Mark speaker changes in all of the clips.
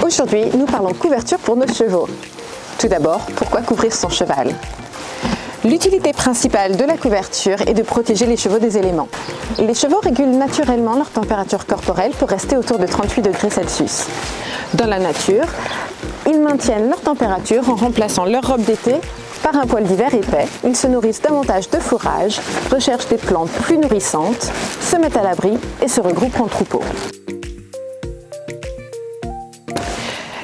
Speaker 1: Aujourd'hui, nous parlons couverture pour nos chevaux. Tout d'abord, pourquoi couvrir son cheval? L'utilité principale de la couverture est de protéger les chevaux des éléments. Les chevaux régulent naturellement leur température corporelle pour rester autour de 38 degrés Celsius. Dans la nature, ils maintiennent leur température en remplaçant leur robe d'été par un poil d'hiver épais. Ils se nourrissent davantage de fourrage, recherchent des plantes plus nourrissantes, se mettent à l'abri et se regroupent en troupeaux.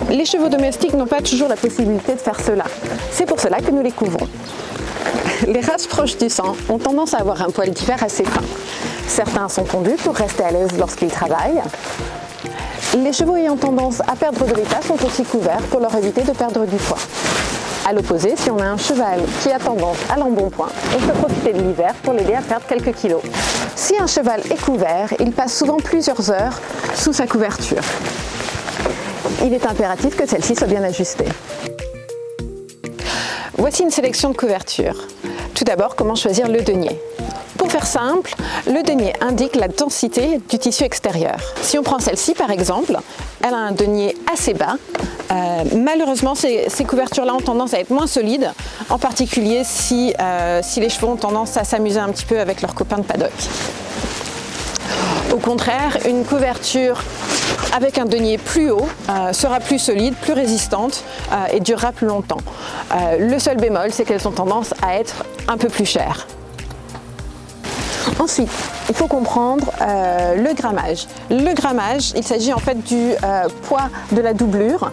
Speaker 1: Les chevaux domestiques n'ont pas toujours la possibilité de faire cela. C'est pour cela que nous les couvrons. Les races proches du sang ont tendance à avoir un poil d'hiver assez fin. Certains sont tondus pour rester à l'aise lorsqu'ils travaillent. Les chevaux ayant tendance à perdre de l'état sont aussi couverts pour leur éviter de perdre du poids. A l'opposé, si on a un cheval qui a tendance à l'embonpoint, on peut profiter de l'hiver pour l'aider à perdre quelques kilos. Si un cheval est couvert, il passe souvent plusieurs heures sous sa couverture. Il est impératif que celle-ci soit bien ajustée. Voici une sélection de couvertures. Tout d'abord, comment choisir le denier? Pour faire simple, le denier indique la densité du tissu extérieur. Si on prend celle-ci par exemple, elle a un denier assez bas. Malheureusement, ces couvertures-là ont tendance à être moins solides, en particulier si les chevaux ont tendance à s'amuser un petit peu avec leurs copains de paddock. Au contraire, une couverture avec un denier plus haut sera plus solide, plus résistante et durera plus longtemps. Le seul bémol, c'est qu'elles ont tendance à être un peu plus chères. Ensuite, il faut comprendre le grammage. Le grammage, il s'agit en fait du poids de la doublure.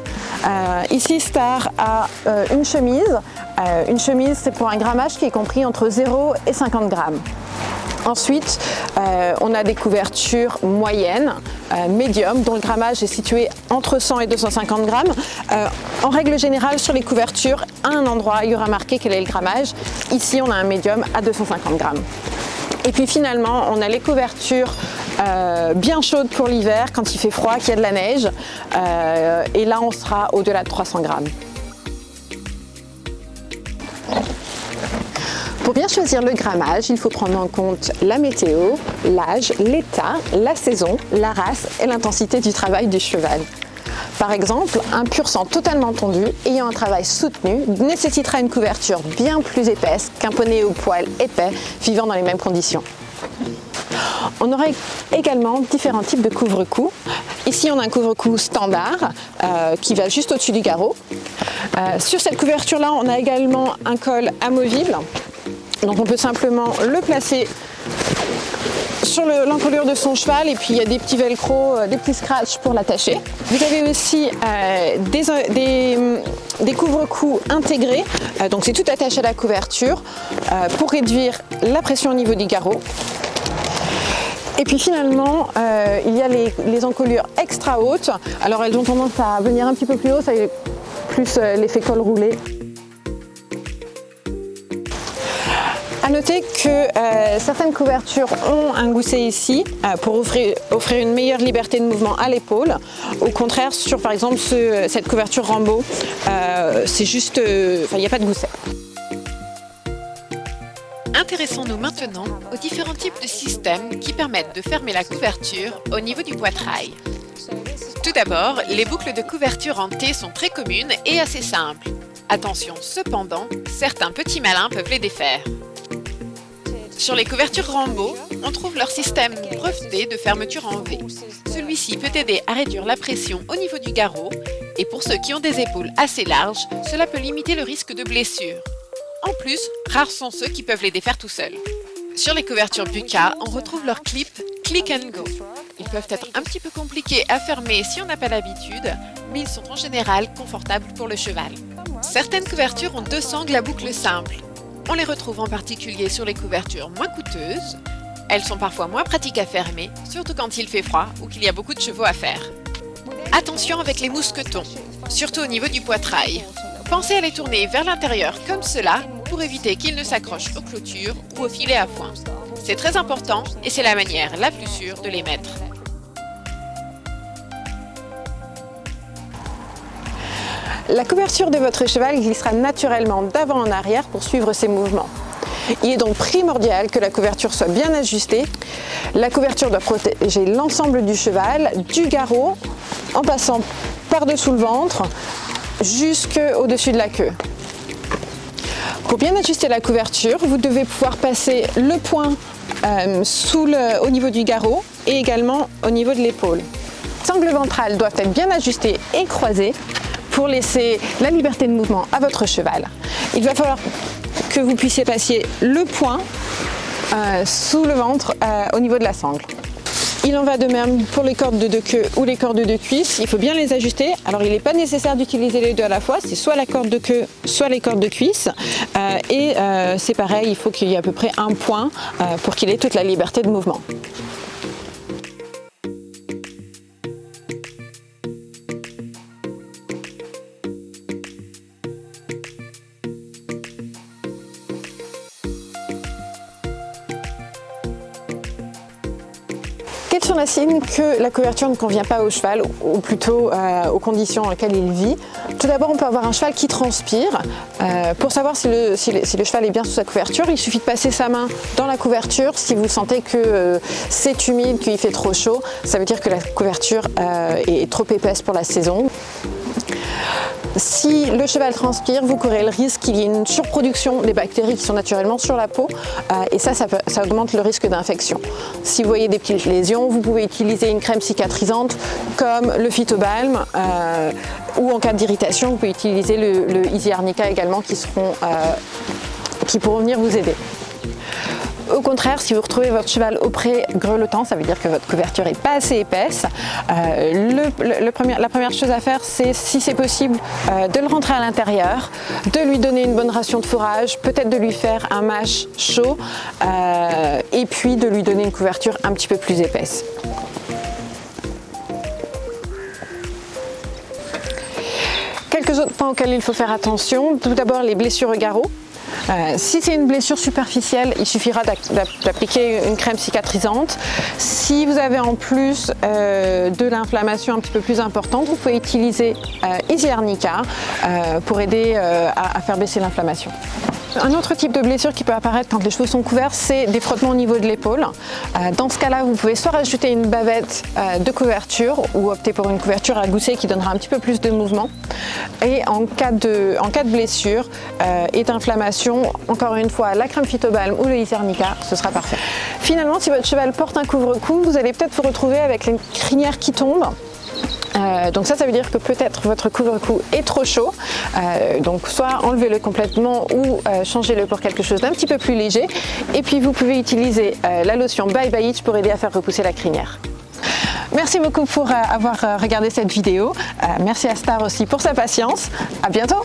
Speaker 1: Ici, Star a une chemise. Une chemise, c'est pour un grammage qui est compris entre 0 et 50 grammes. Ensuite, on a des couvertures moyennes, médium, dont le grammage est situé entre 100 et 250 grammes. En règle générale, sur les couvertures, à un endroit, il y aura marqué quel est le grammage. Ici, on a un médium à 250 grammes. Et puis finalement, on a les couvertures bien chaudes pour l'hiver, quand il fait froid, qu'il y a de la neige. Et là, on sera au-delà de 300 grammes. Pour bien choisir le grammage, il faut prendre en compte la météo, l'âge, l'état, la saison, la race et l'intensité du travail du cheval. Par exemple, un pur sang totalement tondu, ayant un travail soutenu, nécessitera une couverture bien plus épaisse qu'un poney au poil épais vivant dans les mêmes conditions. On aura également différents types de couvre-cou. Ici, on a un couvre-cou standard qui va juste au-dessus du garrot. Sur cette couverture-là, on a également un col amovible. Donc on peut simplement le placer sur l'encolure de son cheval et puis il y a des petits velcro, des petits scratchs pour l'attacher. Vous avez aussi des couvre-coups intégrés, donc c'est tout attaché à la couverture pour réduire la pression au niveau du garrot. Et puis finalement, il y a les encolures extra hautes. Alors elles ont tendance à venir un petit peu plus haut, ça est plus l'effet col roulé. A noter que certaines couvertures ont un gousset ici pour offrir une meilleure liberté de mouvement à l'épaule. Au contraire, sur par exemple cette couverture Rambo, c'est juste, il n'y a pas de gousset.
Speaker 2: Intéressons-nous maintenant aux différents types de systèmes qui permettent de fermer la couverture au niveau du poitrail. Tout d'abord, les boucles de couverture en T sont très communes et assez simples. Attention cependant, certains petits malins peuvent les défaire. Sur les couvertures Rambo, on trouve leur système breveté de fermeture en V. Celui-ci peut aider à réduire la pression au niveau du garrot et pour ceux qui ont des épaules assez larges, cela peut limiter le risque de blessure. En plus, rares sont ceux qui peuvent les défaire tout seuls. Sur les couvertures Buca, on retrouve leur clip Click and Go. Ils peuvent être un petit peu compliqués à fermer si on n'a pas l'habitude, mais ils sont en général confortables pour le cheval. Certaines couvertures ont deux sangles à boucle simple. On les retrouve en particulier sur les couvertures moins coûteuses. Elles sont parfois moins pratiques à fermer, surtout quand il fait froid ou qu'il y a beaucoup de chevaux à faire. Attention avec les mousquetons, surtout au niveau du poitrail. Pensez à les tourner vers l'intérieur comme cela pour éviter qu'ils ne s'accrochent aux clôtures ou aux filets à foin. C'est très important et c'est la manière la plus sûre de les mettre.
Speaker 1: La couverture de votre cheval glissera naturellement d'avant en arrière pour suivre ses mouvements. Il est donc primordial que la couverture soit bien ajustée. La couverture doit protéger l'ensemble du cheval, du garrot, en passant par-dessous le ventre jusqu'au-dessus de la queue. Pour bien ajuster la couverture, vous devez pouvoir passer le poing au niveau du garrot et également au niveau de l'épaule. Les angles ventrales doivent être bien ajustés et croisés pour laisser la liberté de mouvement à votre cheval. Il va falloir que vous puissiez passer le poing sous le ventre au niveau de la sangle. Il en va de même pour les cordes de queue ou les cordes de cuisse, il faut bien les ajuster. Alors il n'est pas nécessaire d'utiliser les deux à la fois, c'est soit la corde de queue, soit les cordes de cuisse. C'est pareil, il faut qu'il y ait à peu près un point pour qu'il ait toute la liberté de mouvement. Quels sont les signes que la couverture ne convient pas au cheval, ou plutôt aux conditions dans lesquelles il vit? Tout d'abord, on peut avoir un cheval qui transpire. Pour savoir si le cheval est bien sous sa couverture, il suffit de passer sa main dans la couverture. Si vous sentez que c'est humide, qu'il fait trop chaud, ça veut dire que la couverture est trop épaisse pour la saison. Si le cheval transpire, vous courez le risque qu'il y ait une surproduction des bactéries qui sont naturellement sur la peau et ça augmente le risque d'infection. Si vous voyez des petites lésions, vous pouvez utiliser une crème cicatrisante comme le Phytobalm ou en cas d'irritation, vous pouvez utiliser le Easy Arnica également qui pourront venir vous aider. Au contraire, si vous retrouvez votre cheval auprès grelottant, ça veut dire que votre couverture n'est pas assez épaisse. La première chose à faire, c'est, si c'est possible, de le rentrer à l'intérieur, de lui donner une bonne ration de fourrage, peut-être de lui faire un mash chaud et puis de lui donner une couverture un petit peu plus épaisse. Quelques autres points auxquels il faut faire attention. Tout d'abord, les blessures au garrot. Si c'est une blessure superficielle, il suffira d'appliquer une crème cicatrisante. Si vous avez en plus de l'inflammation un petit peu plus importante, vous pouvez utiliser Easy Arnica pour aider à faire baisser l'inflammation. Un autre type de blessure qui peut apparaître quand les chevaux sont couverts, c'est des frottements au niveau de l'épaule. Dans ce cas-là, vous pouvez soit rajouter une bavette de couverture ou opter pour une couverture à gousset qui donnera un petit peu plus de mouvement. Et en cas de blessure et d'inflammation, encore une fois, la crème Phytobalm ou le Easy Arnica, ce sera parfait. Finalement, si votre cheval porte un couvre-cou, vous allez peut-être vous retrouver avec les crinières qui tombent. Donc ça veut dire que peut-être votre couvre-cou est trop chaud, donc soit enlevez-le complètement ou changez-le pour quelque chose d'un petit peu plus léger. Et puis vous pouvez utiliser la lotion Bye Bye Itch pour aider à faire repousser la crinière. Merci beaucoup pour avoir regardé cette vidéo. Merci à Star aussi pour sa patience. À bientôt.